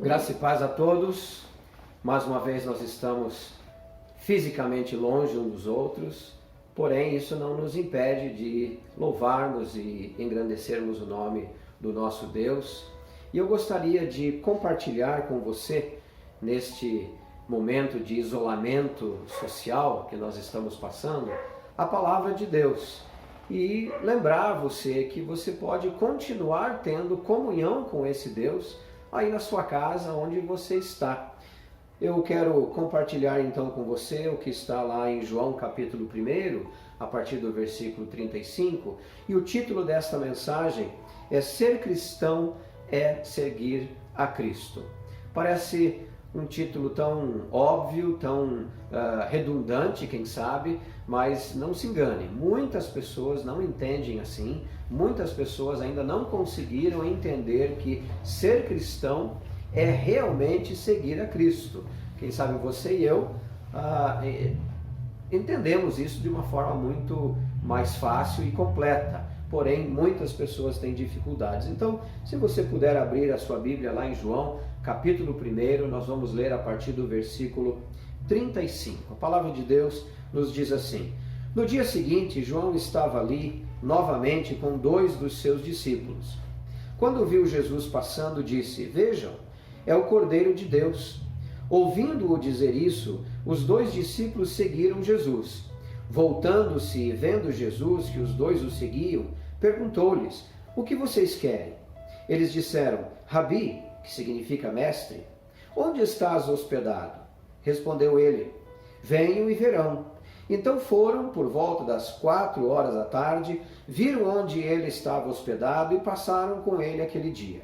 Graça e paz a todos. Mais uma vez nós estamos fisicamente longe uns dos outros, porém isso não nos impede de louvarmos e engrandecermos o nome do nosso Deus. E eu gostaria de compartilhar com você, neste momento de isolamento social que nós estamos passando, a palavra de Deus. E lembrar você que você pode continuar tendo comunhão com esse Deus aí na sua casa, onde você está. Eu quero compartilhar então com você o que está lá em João capítulo 1, a partir do versículo 35, e o título desta mensagem é Ser Cristão é Seguir a Cristo. Parece um título tão óbvio, tão redundante, quem sabe, mas não se engane, muitas pessoas não entendem assim, muitas pessoas ainda não conseguiram entender que ser cristão é realmente seguir a Cristo. Quem sabe você e eu entendemos isso de uma forma muito mais fácil e completa, porém muitas pessoas têm dificuldades. Então, se você puder abrir a sua Bíblia lá em João, capítulo 1, nós vamos ler a partir do versículo 35. A palavra de Deus nos diz assim: No dia seguinte, João estava ali novamente com 2 dos seus discípulos. Quando viu Jesus passando, disse: Vejam, é o Cordeiro de Deus. Ouvindo-o dizer isso, os 2 discípulos seguiram Jesus. Voltando-se e vendo Jesus que os 2 o seguiam, perguntou-lhes: O que vocês querem? Eles disseram: Rabi, que significa mestre, onde estás hospedado? Respondeu ele: Venham e verão. Então foram por volta das 4 horas da tarde, viram onde ele estava hospedado e passaram com ele aquele dia.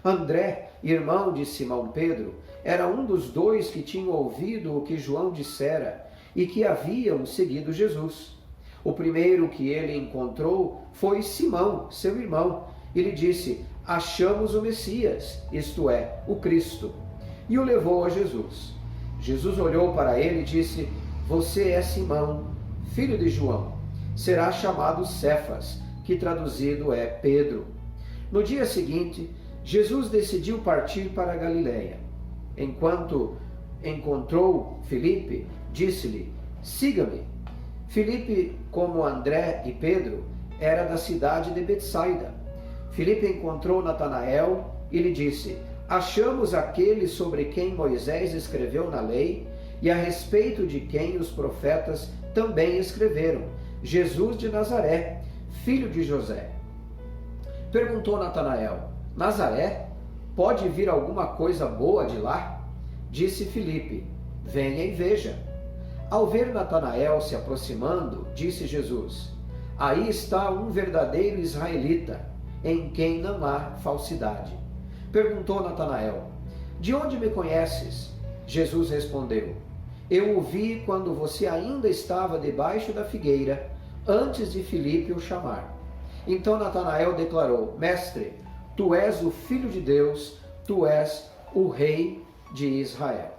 André, irmão de Simão Pedro, era um dos 2 que tinham ouvido o que João dissera e que haviam seguido Jesus. O primeiro que ele encontrou foi Simão, seu irmão, e lhe disse: Achamos o Messias, isto é, o Cristo. E o levou a Jesus. Jesus olhou para ele e disse: Você é Simão, filho de João. Será chamado Cefas, que traduzido é Pedro. No dia seguinte, Jesus decidiu partir para a Galiléia. Enquanto encontrou Filipe, disse-lhe: Siga-me. Filipe, como André e Pedro, era da cidade de Betsaida. Filipe encontrou Natanael e lhe disse: Achamos aquele sobre quem Moisés escreveu na lei e a respeito de quem os profetas também escreveram, Jesus de Nazaré, filho de José. Perguntou Natanael: Nazaré? Pode vir alguma coisa boa de lá? Disse Filipe: Venha e veja. Ao ver Natanael se aproximando, disse Jesus: Aí está um verdadeiro israelita, em quem não há falsidade. Perguntou Natanael: De onde me conheces? Jesus respondeu: Eu o vi quando você ainda estava debaixo da figueira, antes de Filipe o chamar. Então Natanael declarou: Mestre, tu és o Filho de Deus, tu és o Rei de Israel.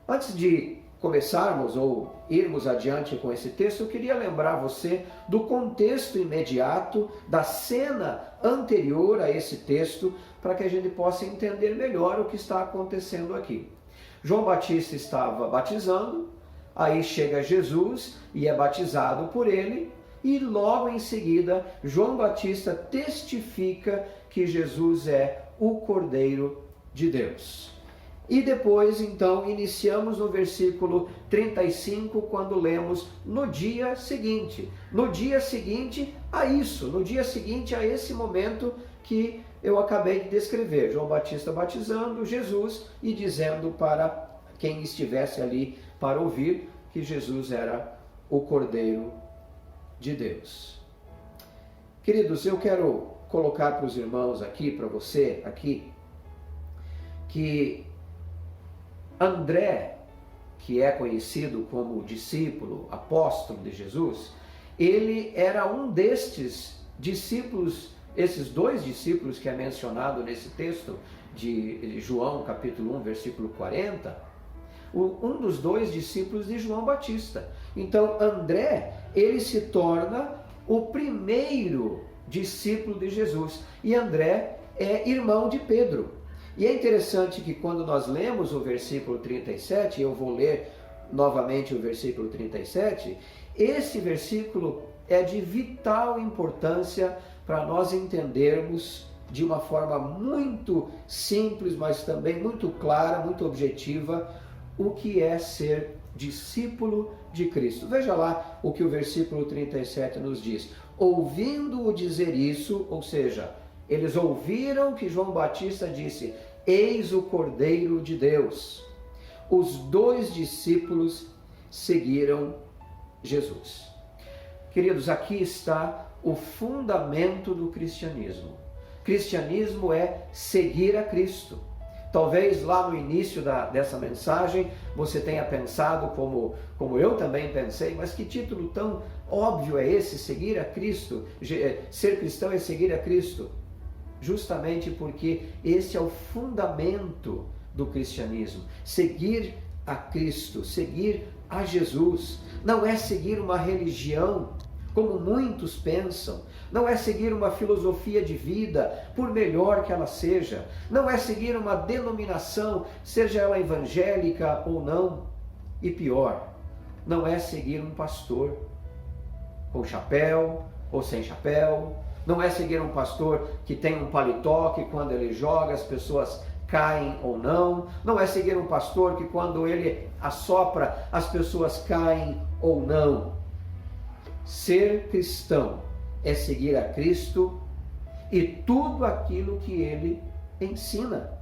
Antes de começarmos ou irmos adiante com esse texto, eu queria lembrar você do contexto imediato, da cena anterior a esse texto, para que a gente possa entender melhor o que está acontecendo aqui. João Batista estava batizando, aí chega Jesus e é batizado por ele, e logo em seguida João Batista testifica que Jesus é o Cordeiro de Deus. E depois, então, iniciamos no versículo 35, quando lemos no dia seguinte. No dia seguinte a isso, no dia seguinte a esse momento que eu acabei de descrever. João Batista batizando Jesus e dizendo para quem estivesse ali para ouvir que Jesus era o Cordeiro de Deus. Queridos, eu quero colocar para os irmãos aqui, para você aqui, que André, que é conhecido como discípulo, apóstolo de Jesus, ele era um destes discípulos, esses 2 discípulos que é mencionado nesse texto de João, capítulo 1, versículo 40, um dos 2 discípulos de João Batista. Então, André, ele se torna o primeiro discípulo de Jesus. E André é irmão de Pedro. E é interessante que quando nós lemos o versículo 37, eu vou ler novamente o versículo 37, esse versículo é de vital importância para nós entendermos de uma forma muito simples, mas também muito clara, muito objetiva, o que é ser discípulo de Cristo. Veja lá o que o versículo 37 nos diz. Ouvindo-o dizer isso, ou seja, eles ouviram que João Batista disse: eis o Cordeiro de Deus. Os dois discípulos seguiram Jesus. Queridos, aqui está o fundamento do cristianismo. Cristianismo é seguir a Cristo. Talvez lá no início dessa mensagem você tenha pensado, como eu também pensei, mas que título tão óbvio é esse, seguir a Cristo? Ser cristão é seguir a Cristo. Justamente porque esse é o fundamento do cristianismo. Seguir a Cristo, seguir a Jesus. Não é seguir uma religião, como muitos pensam. Não é seguir uma filosofia de vida, por melhor que ela seja. Não é seguir uma denominação, seja ela evangélica ou não. E pior, não é seguir um pastor com chapéu ou sem chapéu. Não é seguir um pastor que tem um paletó que quando ele joga as pessoas caem ou não. Não é seguir um pastor que quando ele assopra as pessoas caem ou não. Ser cristão é seguir a Cristo e tudo aquilo que ele ensina.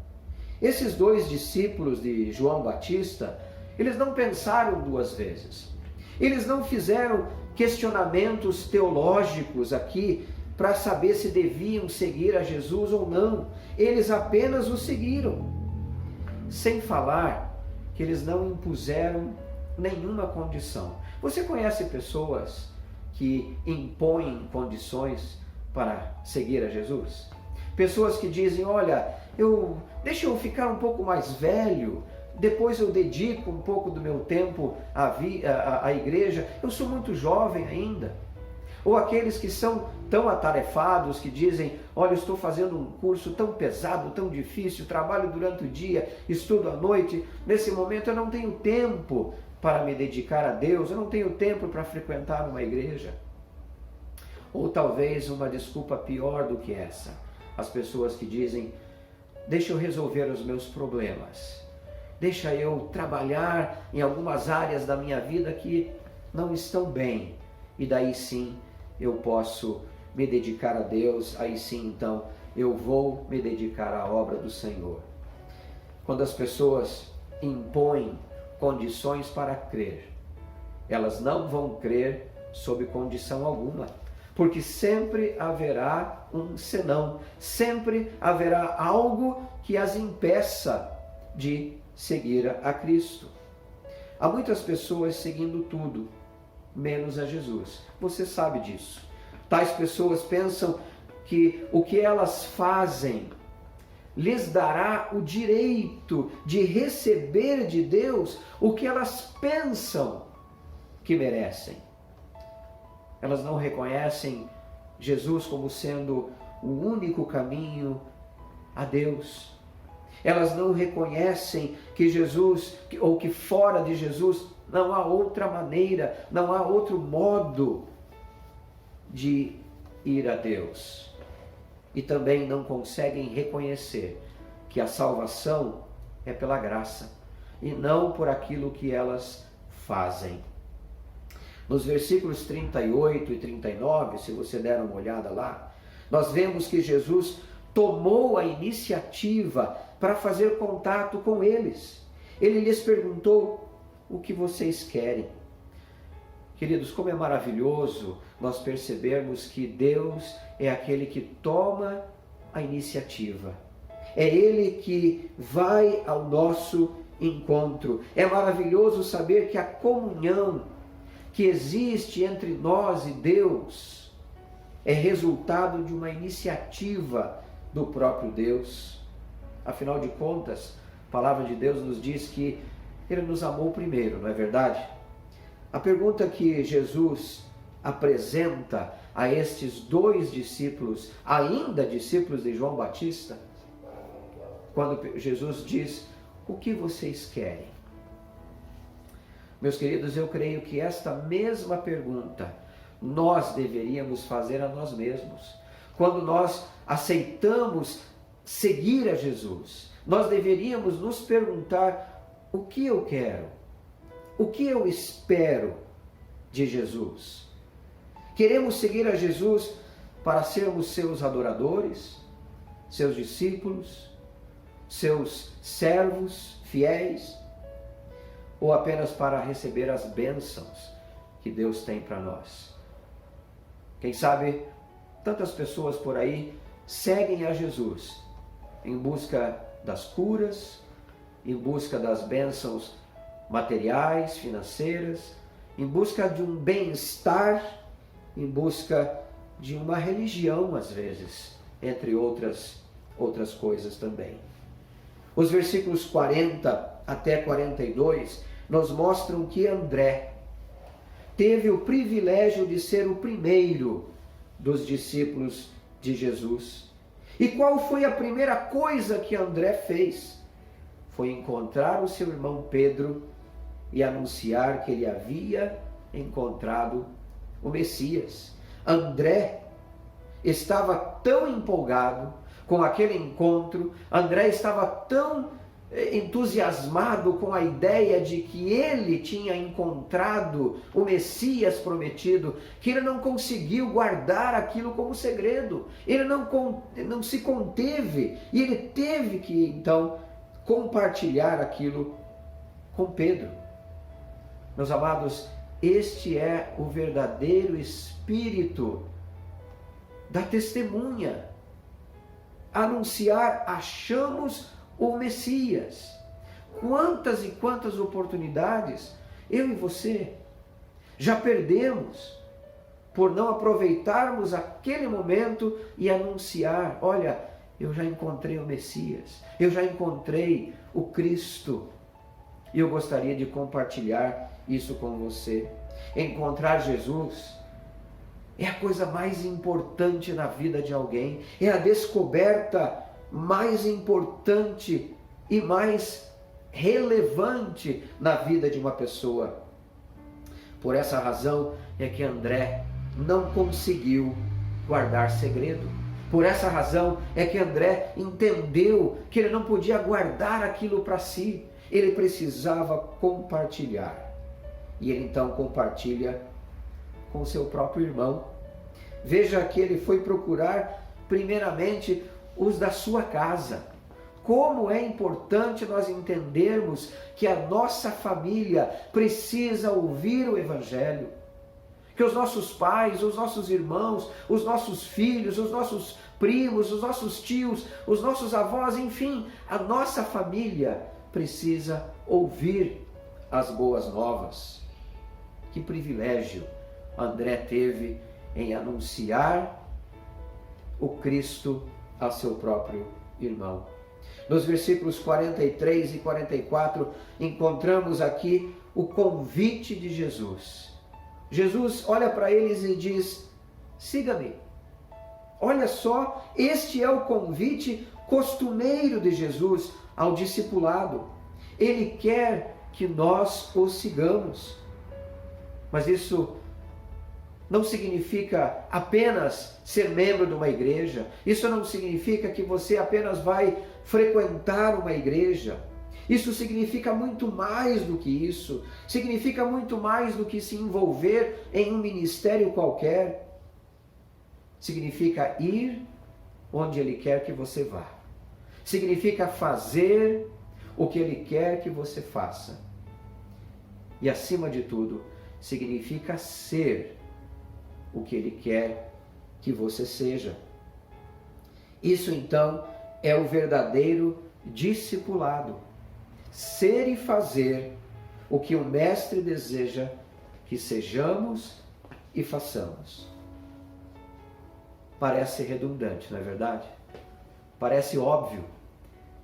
Esses dois discípulos de João Batista, eles não pensaram duas vezes. Eles não fizeram questionamentos teológicos aqui para saber se deviam seguir a Jesus ou não. Eles apenas o seguiram. Sem falar que eles não impuseram nenhuma condição. Você conhece pessoas que impõem condições para seguir a Jesus? Pessoas que dizem: olha, deixa eu ficar um pouco mais velho, depois eu dedico um pouco do meu tempo à igreja, eu sou muito jovem ainda. Ou aqueles que são tão atarefados, que dizem: olha, eu estou fazendo um curso tão pesado, tão difícil, trabalho durante o dia, estudo à noite, nesse momento eu não tenho tempo para me dedicar a Deus, eu não tenho tempo para frequentar uma igreja. Ou talvez uma desculpa pior do que essa, as pessoas que dizem: deixa eu resolver os meus problemas, deixa eu trabalhar em algumas áreas da minha vida que não estão bem, e daí sim eu posso me dedicar a Deus, aí sim então eu vou me dedicar à obra do Senhor. Quando as pessoas impõem condições para crer, elas não vão crer sob condição alguma, porque sempre haverá um senão, sempre haverá algo que as impeça de seguir a Cristo. Há muitas pessoas seguindo tudo, menos a Jesus. Você sabe disso. Tais pessoas pensam que o que elas fazem lhes dará o direito de receber de Deus o que elas pensam que merecem. Elas não reconhecem Jesus como sendo o único caminho a Deus. Elas não reconhecem que Jesus, ou que fora de Jesus, não há outra maneira, não há outro modo de ir a Deus. E também não conseguem reconhecer que a salvação é pela graça e não por aquilo que elas fazem. Nos versículos 38 e 39, se você der uma olhada lá, nós vemos que Jesus tomou a iniciativa para fazer contato com eles. Ele lhes perguntou: o que vocês querem? Queridos, como é maravilhoso nós percebermos que Deus é aquele que toma a iniciativa. É Ele que vai ao nosso encontro. É maravilhoso saber que a comunhão que existe entre nós e Deus é resultado de uma iniciativa do próprio Deus. Afinal de contas, a palavra de Deus nos diz que Ele nos amou primeiro, não é verdade? A pergunta que Jesus apresenta a estes dois discípulos, ainda discípulos de João Batista, quando Jesus diz: o que vocês querem? Meus queridos, eu creio que esta mesma pergunta nós deveríamos fazer a nós mesmos. Quando nós aceitamos seguir a Jesus, nós deveríamos nos perguntar: o que eu quero? O que eu espero de Jesus? Queremos seguir a Jesus para sermos seus adoradores, seus discípulos, seus servos fiéis, ou apenas para receber as bênçãos que Deus tem para nós? Quem sabe tantas pessoas por aí seguem a Jesus em busca das curas, em busca das bênçãos materiais, financeiras, em busca de um bem-estar, em busca de uma religião, às vezes, entre outras coisas também. Os versículos 40 até 42 nos mostram que André teve o privilégio de ser o primeiro dos discípulos de Jesus. E qual foi a primeira coisa que André fez? Foi encontrar o seu irmão Pedro e anunciar que ele havia encontrado o Messias. André estava tão empolgado com aquele encontro, André estava tão entusiasmado com a ideia de que ele tinha encontrado o Messias prometido, que ele não conseguiu guardar aquilo como segredo, ele não se conteve, e ele teve que então compartilhar aquilo com Pedro. Meus amados, este é o verdadeiro espírito da testemunha. Anunciar: achamos o Messias. Quantas e quantas oportunidades eu e você já perdemos por não aproveitarmos aquele momento e anunciar: olha, eu já encontrei o Messias, eu já encontrei o Cristo. E eu gostaria de compartilhar isso com você. Encontrar Jesus é a coisa mais importante na vida de alguém, é a descoberta mais importante e mais relevante na vida de uma pessoa. Por essa razão é que André não conseguiu guardar segredo. Por essa razão é que André entendeu que ele não podia guardar aquilo para si, ele precisava compartilhar. E ele então compartilha com seu próprio irmão. Veja que ele foi procurar primeiramente os da sua casa. Como é importante nós entendermos que a nossa família precisa ouvir o Evangelho. Que os nossos pais, os nossos irmãos, os nossos filhos, os nossos primos, os nossos tios, os nossos avós, enfim, a nossa família precisa ouvir as boas novas. Que privilégio André teve em anunciar o Cristo a seu próprio irmão. Nos versículos 43 e 44, encontramos aqui o convite de Jesus. Jesus olha para eles e diz: siga-me. Olha só, este é o convite costumeiro de Jesus ao discipulado. Ele quer que nós o sigamos. Mas isso não significa apenas ser membro de uma igreja. Isso não significa que você apenas vai frequentar uma igreja. Isso significa muito mais do que isso. Significa muito mais do que se envolver em um ministério qualquer. Significa ir onde Ele quer que você vá. Significa fazer o que Ele quer que você faça. E acima de tudo, significa ser o que Ele quer que você seja. Isso então é o verdadeiro discipulado. Ser e fazer o que o Mestre deseja que sejamos e façamos. Parece redundante, não é verdade? Parece óbvio.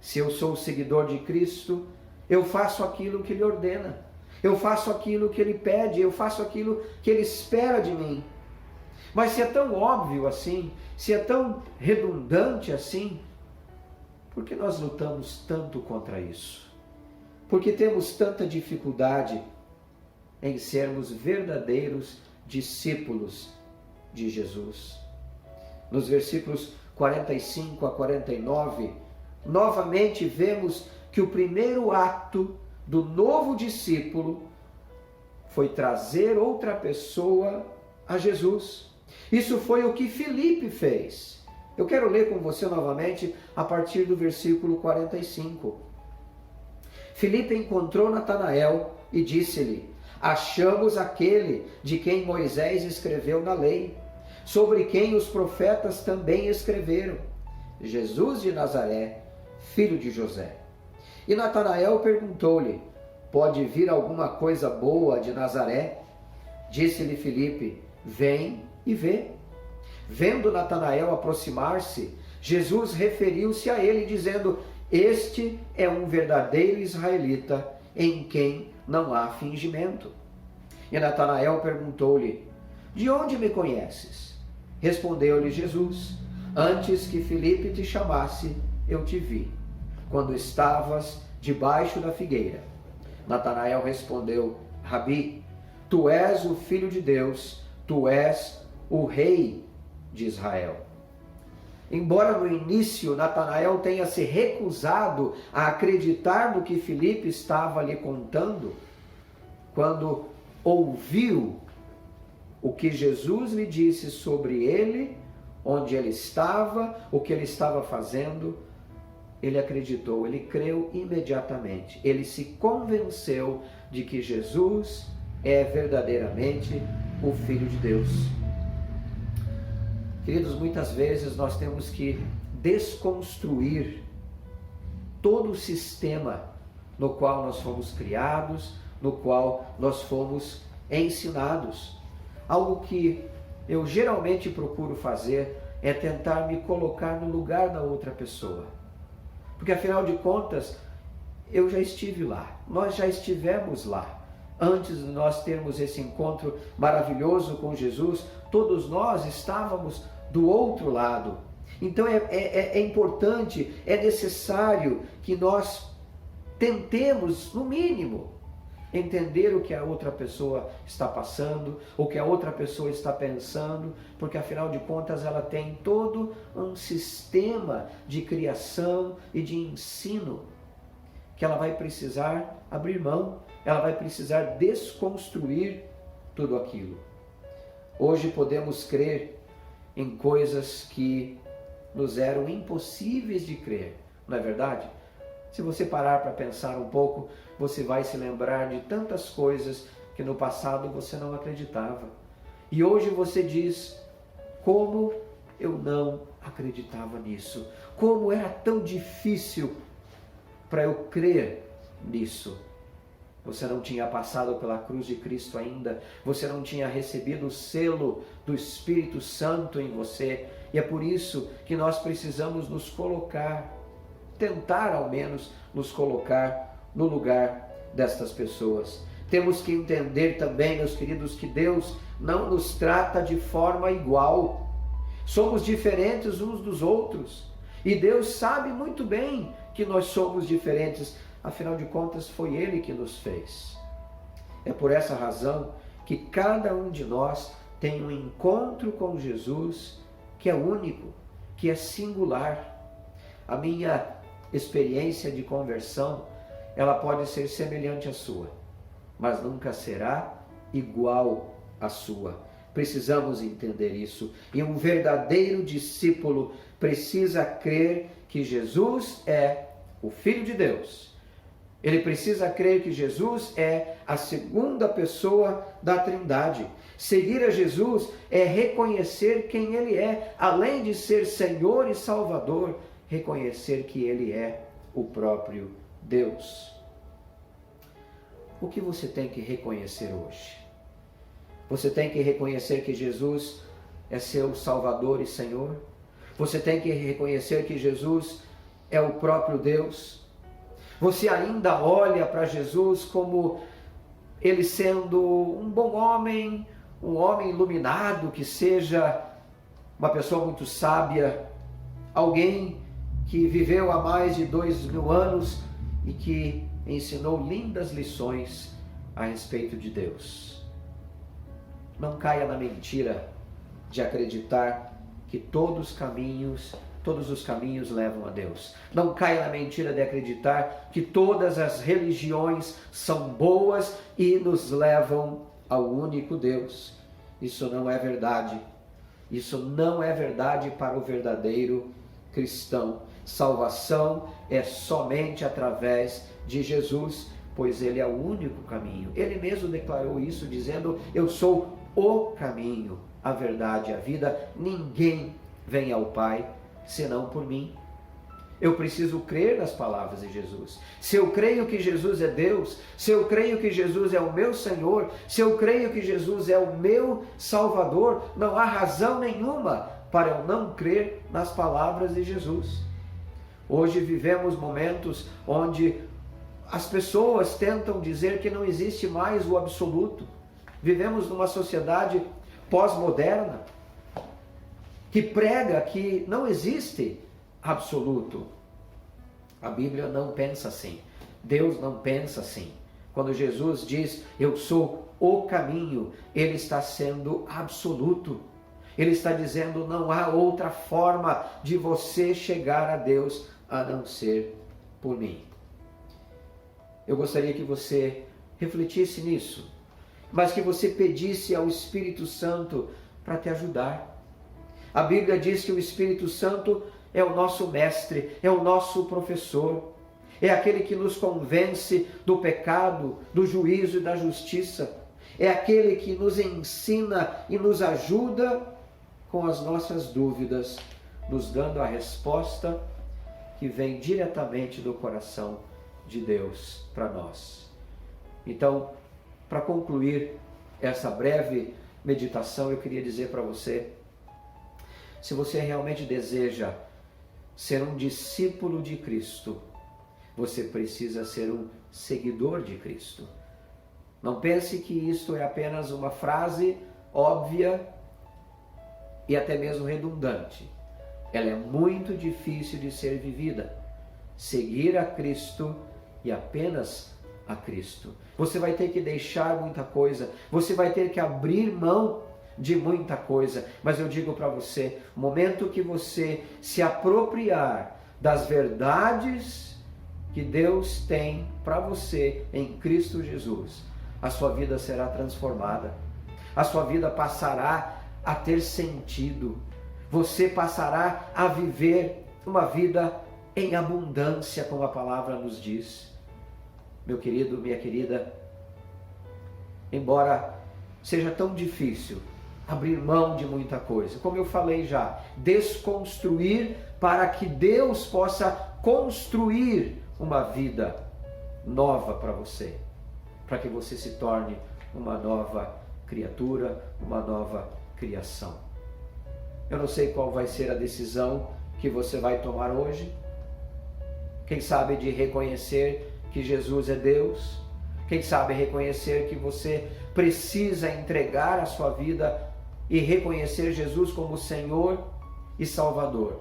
Se eu sou seguidor de Cristo, eu faço aquilo que Ele ordena. Eu faço aquilo que Ele pede, eu faço aquilo que Ele espera de mim. Mas se é tão óbvio assim, se é tão redundante assim, por que nós lutamos tanto contra isso? Por que temos tanta dificuldade em sermos verdadeiros discípulos de Jesus? Nos versículos 45 a 49, novamente vemos que o primeiro ato do novo discípulo foi trazer outra pessoa a Jesus. Isso foi o que Filipe fez. Eu quero ler com você novamente a partir do versículo 45. Filipe encontrou Natanael e disse-lhe: achamos aquele de quem Moisés escreveu na lei, sobre quem os profetas também escreveram, Jesus de Nazaré, filho de José. E Natanael perguntou-lhe: pode vir alguma coisa boa de Nazaré? Disse-lhe Filipe: vem e vê. Vendo Natanael aproximar-se, Jesus referiu-se a ele, dizendo: este é um verdadeiro israelita, em quem não há fingimento. E Natanael perguntou-lhe: de onde me conheces? Respondeu-lhe Jesus: antes que Filipe te chamasse, eu te vi, quando estavas debaixo da figueira. Natanael respondeu: Rabi, tu és o Filho de Deus, tu és o Rei de Israel. Embora no início Natanael tenha se recusado a acreditar no que Filipe estava lhe contando, quando ouviu o que Jesus lhe disse sobre ele, onde ele estava, o que ele estava fazendo, ele acreditou, ele creu imediatamente. Ele se convenceu de que Jesus é verdadeiramente o Filho de Deus. Queridos, muitas vezes nós temos que desconstruir todo o sistema no qual nós fomos criados, no qual nós fomos ensinados. Algo que eu geralmente procuro fazer é tentar me colocar no lugar da outra pessoa. Porque afinal de contas, eu já estive lá, nós já estivemos lá. Antes de nós termos esse encontro maravilhoso com Jesus, todos nós estávamos do outro lado. Então é importante, é necessário que nós tentemos, no mínimo, entender o que a outra pessoa está passando, o que a outra pessoa está pensando, porque afinal de contas ela tem todo um sistema de criação e de ensino que ela vai precisar abrir mão, ela vai precisar desconstruir tudo aquilo. Hoje podemos crer em coisas que nos eram impossíveis de crer, não é verdade? Se você parar para pensar um pouco, você vai se lembrar de tantas coisas que no passado você não acreditava. E hoje você diz: como eu não acreditava nisso? Como era tão difícil para eu crer nisso? Você não tinha passado pela cruz de Cristo ainda, você não tinha recebido o selo do Espírito Santo em você, e é por isso que nós precisamos nos colocar, tentar ao menos nos colocar no lugar destas pessoas. Temos que entender também, meus queridos, que Deus não nos trata de forma igual. Somos diferentes uns dos outros, e Deus sabe muito bem que nós somos diferentes. Afinal de contas, foi Ele que nos fez. É por essa razão que cada um de nós tem um encontro com Jesus que é único, que é singular. A minha experiência de conversão, ela pode ser semelhante à sua, mas nunca será igual à sua. Precisamos entender isso. E um verdadeiro discípulo precisa crer que Jesus é o Filho de Deus. Ele precisa crer que Jesus é a segunda pessoa da Trindade. Seguir a Jesus é reconhecer quem Ele é, além de ser Senhor e Salvador, reconhecer que Ele é o próprio Deus. O que você tem que reconhecer hoje? Você tem que reconhecer que Jesus é seu Salvador e Senhor? Você tem que reconhecer que Jesus é o próprio Deus? Você ainda olha para Jesus como Ele sendo um bom homem, um homem iluminado, que seja uma pessoa muito sábia, alguém que viveu há mais de 2000 anos e que ensinou lindas lições a respeito de Deus. Não caia na mentira de acreditar que todos os caminhos levam a Deus. Não caia na mentira de acreditar que todas as religiões são boas e nos levam ao único Deus. Isso não é verdade. Isso não é verdade para o verdadeiro cristão. Salvação é somente através de Jesus, pois Ele é o único caminho. Ele mesmo declarou isso dizendo: eu sou o caminho, a verdade e a vida. Ninguém vem ao Pai senão por mim. Eu preciso crer nas palavras de Jesus. Se eu creio que Jesus é Deus, se eu creio que Jesus é o meu Senhor, se eu creio que Jesus é o meu Salvador, não há razão nenhuma para eu não crer nas palavras de Jesus. Hoje vivemos momentos onde as pessoas tentam dizer que não existe mais o absoluto. Vivemos numa sociedade pós-moderna que prega que não existe absoluto. A Bíblia não pensa assim. Deus não pensa assim. Quando Jesus diz: eu sou o caminho, Ele está sendo absoluto. Ele está dizendo: não há outra forma de você chegar a Deus a não ser por mim. Eu gostaria que você refletisse nisso, mas que você pedisse ao Espírito Santo para te ajudar. A Bíblia diz que o Espírito Santo é o nosso mestre, é o nosso professor, é aquele que nos convence do pecado, do juízo e da justiça, é aquele que nos ensina e nos ajuda com as nossas dúvidas, nos dando a resposta que vem diretamente do coração de Deus para nós. Então, para concluir essa breve meditação, eu queria dizer para você: se você realmente deseja ser um discípulo de Cristo, você precisa ser um seguidor de Cristo. Não pense que isto é apenas uma frase óbvia e até mesmo redundante. Ela é muito difícil de ser vivida. Seguir a Cristo e apenas a Cristo. Você vai ter que deixar muita coisa, você vai ter que abrir mão de muita coisa, mas eu digo para você, o momento que você se apropriar das verdades que Deus tem para você em Cristo Jesus, a sua vida será transformada, a sua vida passará a ter sentido, você passará a viver uma vida em abundância, como a palavra nos diz. Meu querido, minha querida, embora seja tão difícil abrir mão de muita coisa, como eu falei já, desconstruir para que Deus possa construir uma vida nova para você, para que você se torne uma nova criatura, uma nova criação. Eu não sei qual vai ser a decisão que você vai tomar hoje. Quem sabe de reconhecer que Jesus é Deus, quem sabe reconhecer que você precisa entregar a sua vida e reconhecer Jesus como Senhor e Salvador.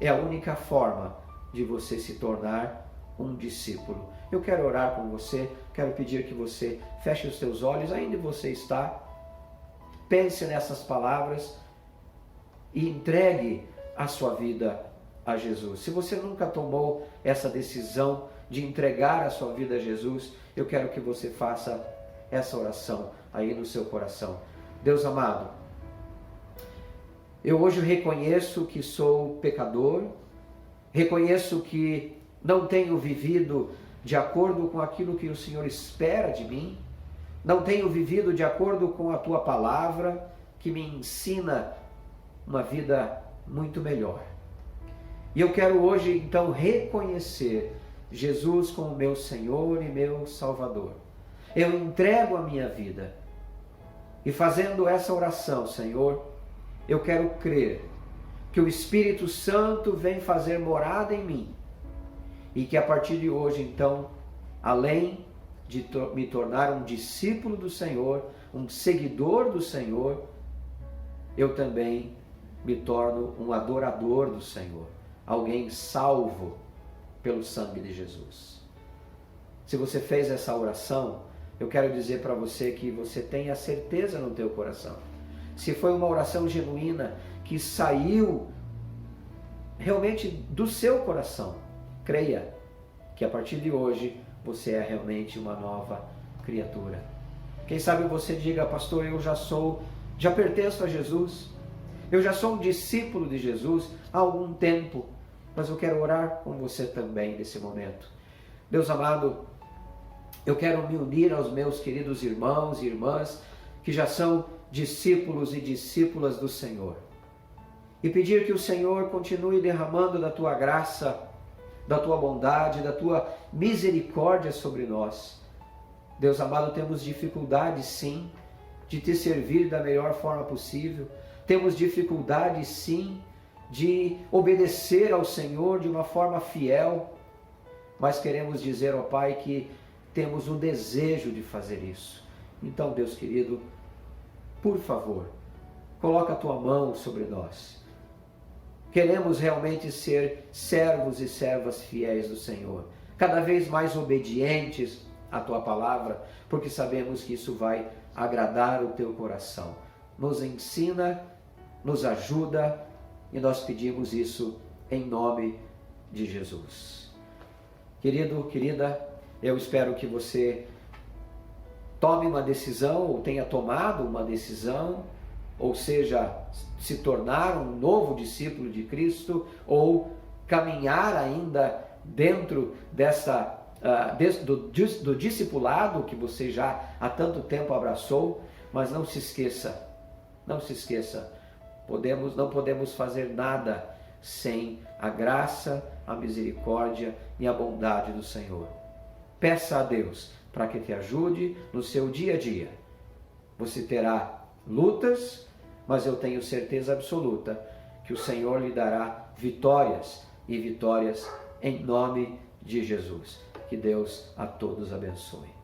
É a única forma de você se tornar um discípulo. Eu quero orar com você, quero pedir que você feche os seus olhos, ainda você está, pense nessas palavras e entregue a sua vida a Jesus. Se você nunca tomou essa decisão de entregar a sua vida a Jesus, eu quero que você faça essa oração aí no seu coração. Deus amado, eu hoje reconheço que sou pecador, reconheço que não tenho vivido de acordo com aquilo que o Senhor espera de mim, não tenho vivido de acordo com a Tua palavra, que me ensina uma vida muito melhor. E eu quero hoje então reconhecer Jesus como meu Senhor e meu Salvador. Eu entrego a minha vida. E fazendo essa oração, Senhor, eu quero crer que o Espírito Santo vem fazer morada em mim. E que a partir de hoje, então, além de me tornar um discípulo do Senhor, um seguidor do Senhor, eu também me torno um adorador do Senhor, alguém salvo pelo sangue de Jesus. Se você fez essa oração, eu quero dizer para você que você tenha certeza no teu coração. Se foi uma oração genuína que saiu realmente do seu coração, creia que a partir de hoje você é realmente uma nova criatura. Quem sabe você diga: pastor, eu já pertenço a Jesus, eu já sou um discípulo de Jesus há algum tempo, mas eu quero orar com você também nesse momento. Deus amado, eu quero me unir aos meus queridos irmãos e irmãs que já são discípulos e discípulas do Senhor e pedir que o Senhor continue derramando da tua graça, da tua bondade, da tua misericórdia sobre nós. Deus amado, temos dificuldade sim de te servir da melhor forma possível, temos dificuldade sim de obedecer ao Senhor de uma forma fiel, mas queremos dizer, ó Pai, que temos um desejo de fazer isso. Então, Deus querido, por favor, coloca a tua mão sobre nós. Queremos realmente ser servos e servas fiéis do Senhor, cada vez mais obedientes à tua palavra, porque sabemos que isso vai agradar o teu coração. Nos ensina, nos ajuda, e nós pedimos isso em nome de Jesus. Querido, querida, eu espero que você tome uma decisão, ou tenha tomado uma decisão, ou seja, se tornar um novo discípulo de Cristo, ou caminhar ainda dentro do discipulado que você já há tanto tempo abraçou. Mas não se esqueça, não podemos fazer nada sem a graça, a misericórdia e a bondade do Senhor. Peça a Deus para que te ajude no seu dia a dia. Você terá lutas, mas eu tenho certeza absoluta que o Senhor lhe dará vitórias, e vitórias em nome de Jesus. Que Deus a todos abençoe.